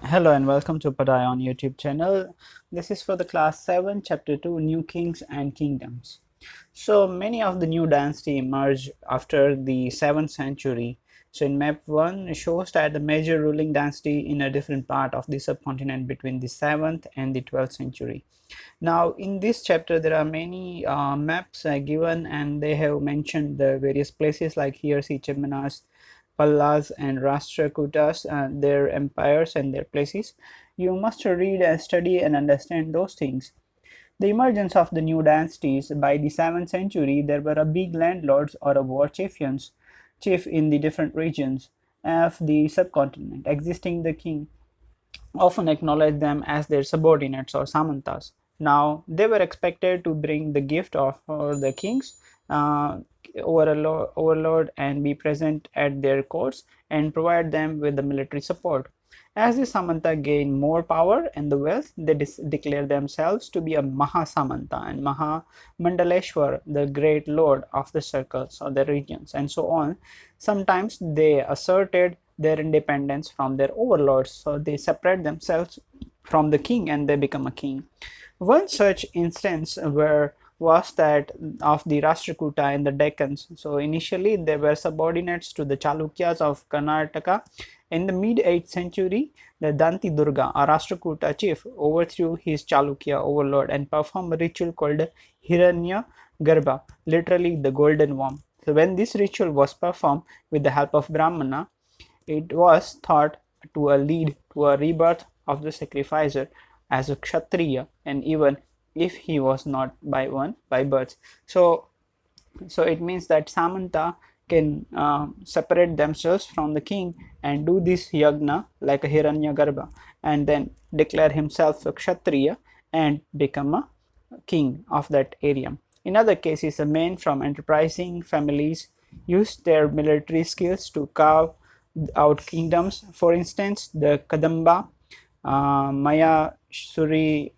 Hello and welcome to Padai on YouTube channel. This is for the class 7 chapter 2 New Kings and Kingdoms. So many of the new dynasty emerged after the 7th century. So in map 1 it shows that the major ruling dynasty in a different part of the subcontinent between the 7th and the 12th century. Now in this chapter there are many maps given, and they have mentioned the various places like here see Chemanas, Pallas and Rashtrakutas, their empires and their places. You must read and study and understand those things. The emergence of the new dynasties. By the 7th century, there were a big landlords or a war chief in the different regions of the subcontinent. Existing the king often acknowledged them as their subordinates or samantas. Now, they were expected to bring the gift of the kings uh, overlord and be present at their courts and provide them with the military support. As the Samanta gain more power and the wealth, they declare themselves to be a Mahasamanta and Mahamandaleshwar, the great lord of the circles or the regions, and so on. Sometimes they asserted their independence from their overlords, so they separate themselves from the king and they become a king. One such instance was that of the Rashtrakuta in the Deccans. So initially they were subordinates to the Chalukyas of Karnataka. In the mid-8th century, the Danti Durga, a Rashtrakuta chief, overthrew his Chalukya overlord and performed a ritual called Hiranya Garbha, literally the golden worm. So when this ritual was performed with the help of Brahmana, it was thought to lead to a rebirth of the sacrificer as a Kshatriya, and even if he was not by birth. So it means that Samanta can separate themselves from the king and do this yagna like a Hiranyagarbha, and then declare himself a Kshatriya and become a king of that area. In other cases, the men from enterprising families used their military skills to carve out kingdoms. For instance, the Kadamba, Maya Suri,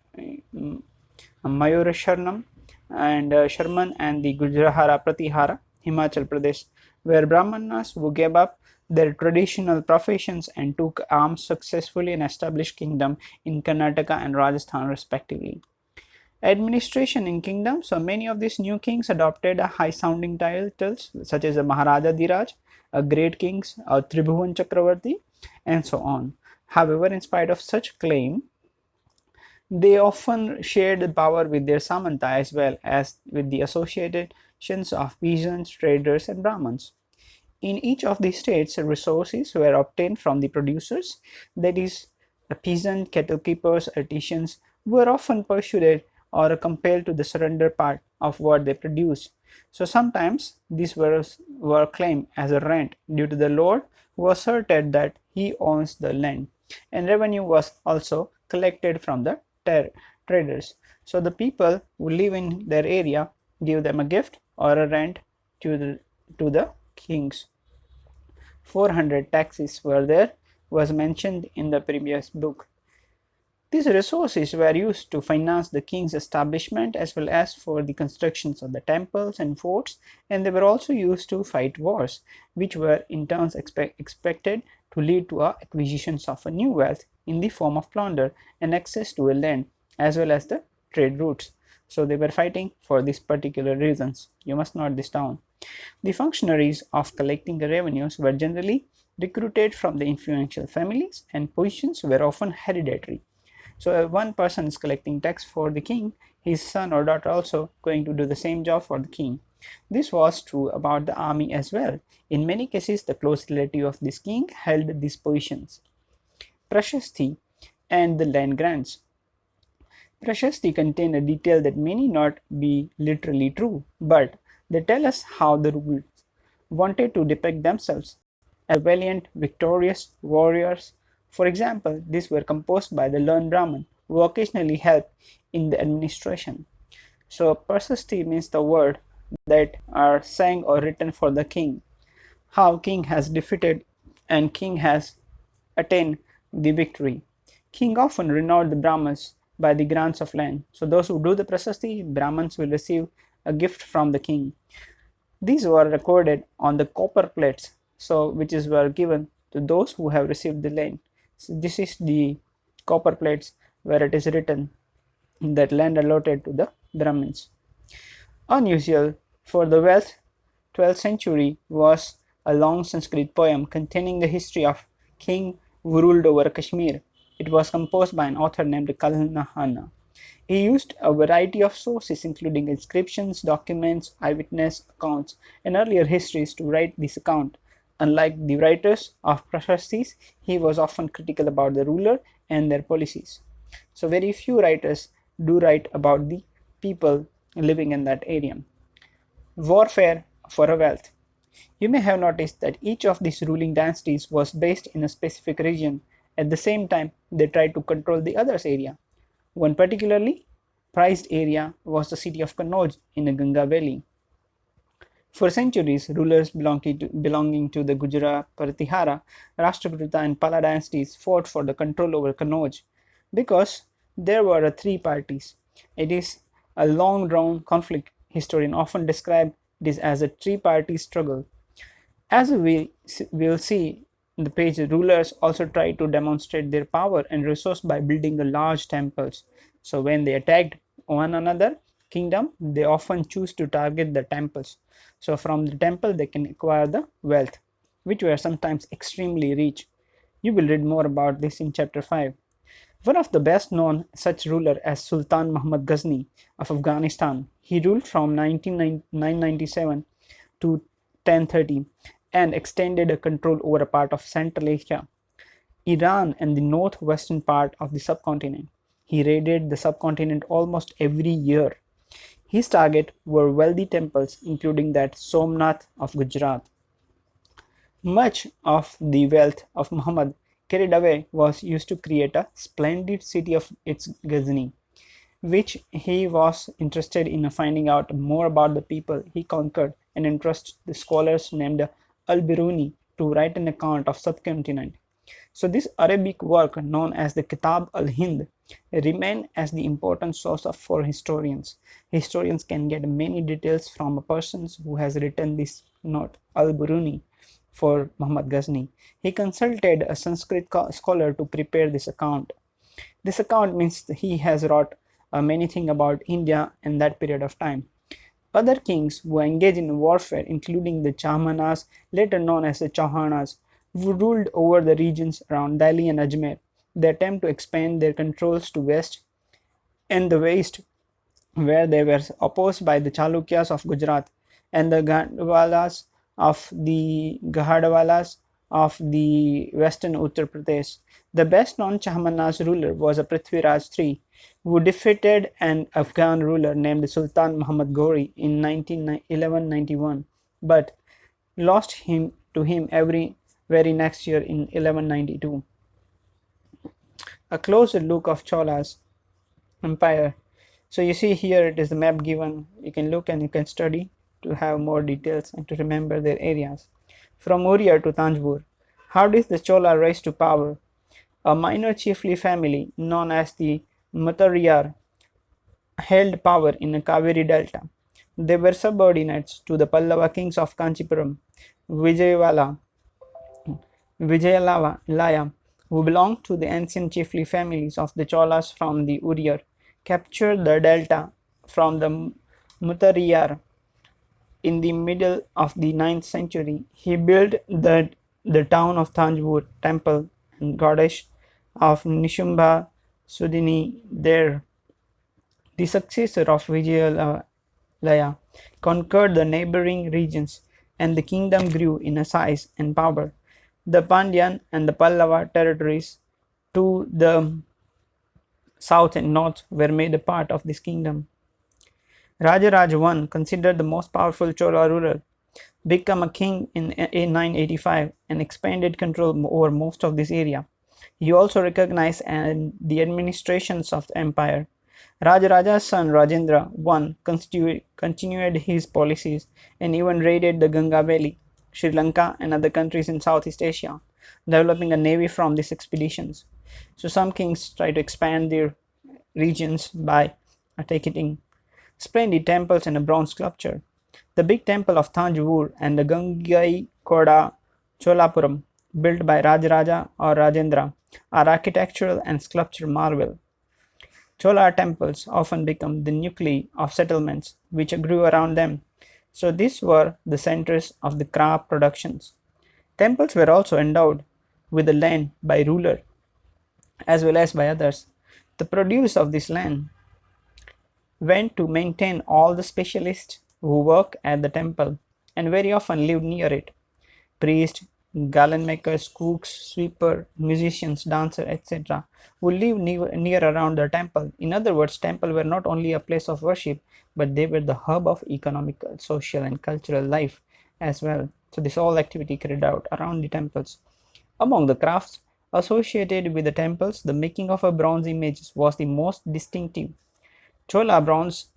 Mayurasharnam, and Sharman, and the Gujrahara Pratihara, Himachal Pradesh, where Brahmanas who gave up their traditional professions and took arms successfully and established kingdom in Karnataka and Rajasthan respectively. Administration in kingdoms. So many of these new kings adopted high sounding titles such as a Maharaja Dhiraj, a great kings, a Tribhuvan Chakravarti, and so on. However, in spite of such claim, they often shared the power with their Samanta as well as with the associations of peasants, traders, and Brahmins. In each of these states, resources were obtained from the producers, that is, the peasant, cattle keepers, artisans were often persuaded or compelled to the surrender part of what they produced. So sometimes these were claimed as a rent due to the lord who asserted that he owns the land, and revenue was also collected from the traders. So the people who live in their area give them a gift or a rent to the kings. 400 taxes were there, was mentioned in the previous book. These resources were used to finance the king's establishment as well as for the constructions of the temples and forts, and they were also used to fight wars, which were in turn expected to lead to acquisitions of a new wealth in the form of plunder and access to a land as well as the trade routes. So they were fighting for these particular reasons. You must note this down. The functionaries of collecting the revenues were generally recruited from the influential families, and positions were often hereditary. So if one person is collecting tax for the king, his son or daughter also going to do the same job for the king. This was true about the army as well. In many cases, the close relative of this king held these positions. Prashasti and the land grants. Prashasti contain a detail that may not be literally true, but they tell us how the rulers wanted to depict themselves as valiant, victorious warriors. For example, these were composed by the learned Brahmin, who occasionally helped in the administration. So, Prashasti means the word that are sang or written for the king, how king has defeated and king has attained the victory. King often renowned the Brahmins by the grants of land. So those who do the prasasti, Brahmins will receive a gift from the king. These were recorded on the copper plates, so which were given to those who have received the land. So this is the copper plates where it is written that land allotted to the Brahmins. Unusual for the 12th century was a long Sanskrit poem containing the history of king who ruled over Kashmir. It was composed by an author named Kalnahana. He used a variety of sources including inscriptions, documents, eyewitness accounts, and earlier histories to write this account. Unlike the writers of Prashastis, he was often critical about the ruler and their policies. So very few writers do write about the people living in that area. Warfare for a wealth. You may have noticed that each of these ruling dynasties was based in a specific region. At the same time, they tried to control the other's area. One particularly prized area was the city of Kannauj in the Ganga Valley. For centuries, rulers belonging to the Gujarat, Pratihara, Rashtrakuta, and Pala dynasties fought for the control over Kannauj because there were three parties. It is a long drawn conflict. Historians often describe this as a three-party struggle. As we will see in the page, rulers also try to demonstrate their power and resource by building large temples. So when they attacked one another kingdom, they often choose to target the temples. So from the temple they can acquire the wealth, which were sometimes extremely rich. You will read more about this in chapter 5. One of the best known such ruler as Sultan Mahmud Ghazni of Afghanistan. He ruled from 997 to 1030 and extended a control over a part of Central Asia, Iran, and the northwestern part of the subcontinent. He raided the subcontinent almost every year. His target were wealthy temples, including that Somnath of Gujarat. Much of the wealth of Muhammad carried away was used to create a splendid city of its Ghazni, which he was interested in finding out more about the people he conquered and entrusted the scholars named Al-Biruni to write an account of subcontinent. So this Arabic work known as the Kitab al-Hind remain as the important source for historians. Historians can get many details from a person who has written this note, Al-Biruni, for Muhammad Ghazni. He consulted a Sanskrit scholar to prepare this account. This account means he has wrote many things about India in that period of time. Other kings who engaged in warfare, including the Chahmanas, later known as the Chauhanas, who ruled over the regions around Delhi and Ajmer. They attempt to expand their controls to west and the west, where they were opposed by the Chalukyas of Gujarat and the Gahadwalas of the western Uttar Pradesh. The best known Chahmanas ruler was a Prithviraj III, who defeated an Afghan ruler named Sultan Muhammad Ghori in 1191, but lost him to him very next year in 1192. A closer look of Cholas Empire. So you see here it is the map given. You can look and you can study to have more details and to remember their areas. From Uriyar to Tanjore, how did the Chola rise to power? A minor chiefly family known as the Mutariyar held power in the Kaveri Delta. They were subordinates to the Pallava kings of Kanchipuram, Vijayalaya, who belonged to the ancient chiefly families of the Cholas from the Uriyar, captured the delta from the Mutariyar in the middle of the 9th century. He built the town of Tanjore temple and goddess of Nishumbha Sudini there. The successor of Vijayalaya conquered the neighboring regions and the kingdom grew in size and power. The Pandyan and the Pallava territories to the south and north were made a part of this kingdom. Rajaraj I, considered the most powerful Chola ruler, became a king in 985 and expanded control over most of this area. He also recognized the administrations of the empire. Rajaraja's son Rajendra I continued his policies and even raided the Ganga Valley, Sri Lanka, and other countries in Southeast Asia, developing a navy from these expeditions. So some kings try to expand their regions by taking splendid temples and a bronze sculpture. The big temple of Tanjore and the Gangai Koda Cholapuram built by Rajaraja or Rajendra, are architectural and sculptural marvel. Chola temples often become the nuclei of settlements which grew around them. So these were the centers of the craft productions. Temples were also endowed with the land by ruler as well as by others. The produce of this land went to maintain all the specialists who work at the temple and very often lived near it. Priests, garland makers, cooks, sweeper, musicians, dancers, etc. who lived near around the temple. In other words, temples were not only a place of worship, but they were the hub of economic, social, and cultural life as well. So this all activity carried out around the temples. Among the crafts associated with the temples, the making of a bronze image was the most distinctive. Chola bronze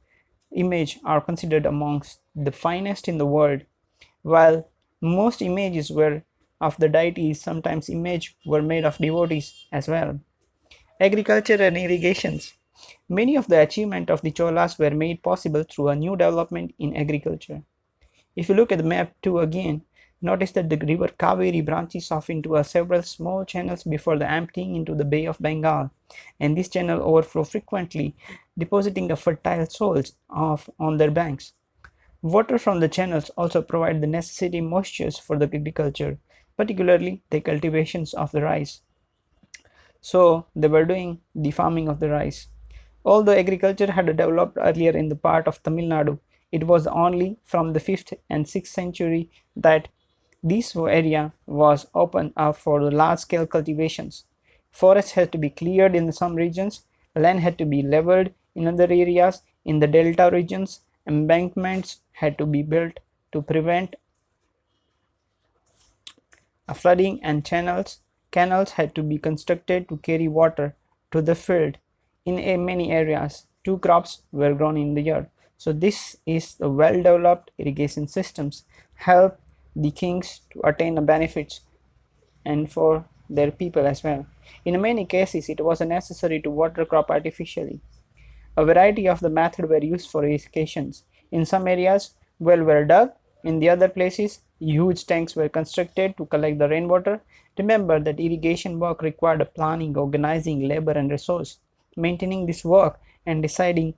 images are considered amongst the finest in the world, while most images were of the deities, sometimes images were made of devotees as well. Agriculture and irrigations. Many of the achievements of the Cholas were made possible through a new development in agriculture. If you look at the map too again, notice that the river Kaveri branches off into several small channels before the emptying into the Bay of Bengal, and this channel overflow frequently, depositing the fertile soils on their banks. Water from the channels also provide the necessary moistures for the agriculture, particularly the cultivations of the rice. So they were doing the farming of the rice. Although agriculture had developed earlier in the part of Tamil Nadu, it was only from the 5th and 6th century that this area was opened up for the large-scale cultivations. Forests had to be cleared in some regions, land had to be leveled in other areas, in the delta regions, embankments had to be built to prevent flooding and canals had to be constructed to carry water to the field. In many areas, two crops were grown in the year. So this is the well-developed irrigation systems help the kings to attain the benefits and for their people as well. In many cases, it was necessary to water crop artificially. A variety of the methods were used for irrigations. In some areas, wells were dug. In the other places, huge tanks were constructed to collect the rainwater. Remember that irrigation work required planning, organizing, labor, and resource. Maintaining this work and deciding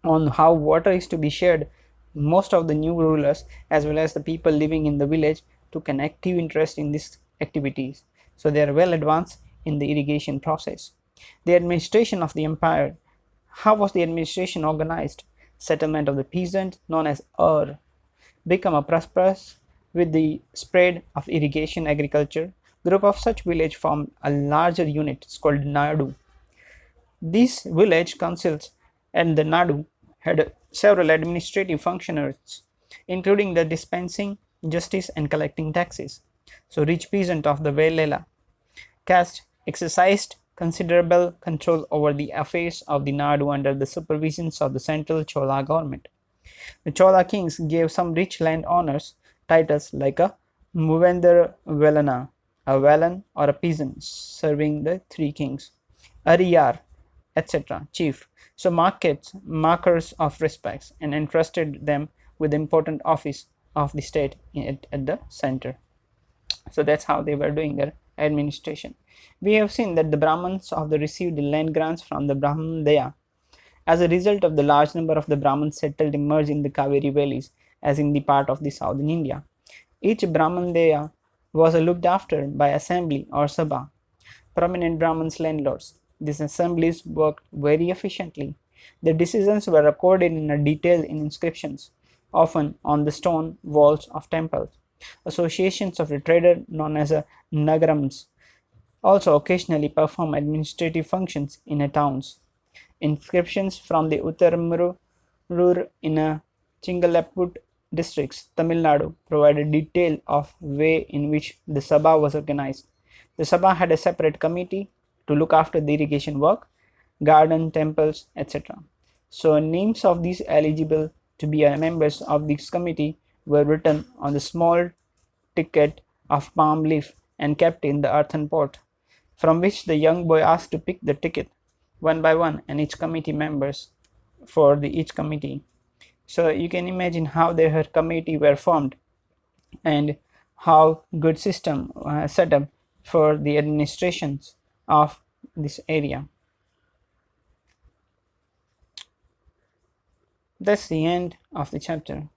on how water is to be shared, most of the new rulers as well as the people living in the village took an active interest in these activities. So they are well advanced in the irrigation process. The administration of the empire. How was the administration organized? Settlement of the peasants, known as become a prosperous with the spread of irrigation agriculture. Group of such village formed a larger unit called Nadu. These village councils and the Nadu had several administrative functionaries, including the dispensing justice and collecting taxes. So rich peasant of the Velela caste exercised considerable control over the affairs of the Nadu under the supervisions of the central Chola government. The Chola kings gave some rich landowners titles like a Muvendar Velana, a Velan or a peasant serving the three kings, Ariyar, etc., chief. So markers of respects and entrusted them with the important office of the state at the center. So that's how they were doing their administration. We have seen that the Brahmins of the received land grants from the Brahman Daya. As a result of the large number of the Brahmins settled emerged in the Kaveri valleys, as in the part of the southern India. Each Brahman Daya was looked after by assembly or sabha, prominent Brahmins landlords. These assemblies worked very efficiently. The decisions were recorded in a detail in inscriptions, often on the stone walls of temples. Associations of the trader known as nagarams also occasionally perform administrative functions in towns. Inscriptions from the Uttarmurur in Chingalaput districts, Tamil Nadu, provide a detail of way in which the Sabha was organized. The Sabha had a separate committee to look after the irrigation work, garden, temples, etc. So names of these eligible to be members of this committee were written on the small ticket of palm leaf and kept in the earthen pot, from which the young boy asked to pick the ticket one by one, and each committee members for each committee. So you can imagine how their committee were formed and how good system set up for the administrations of this area. That's the end of the chapter.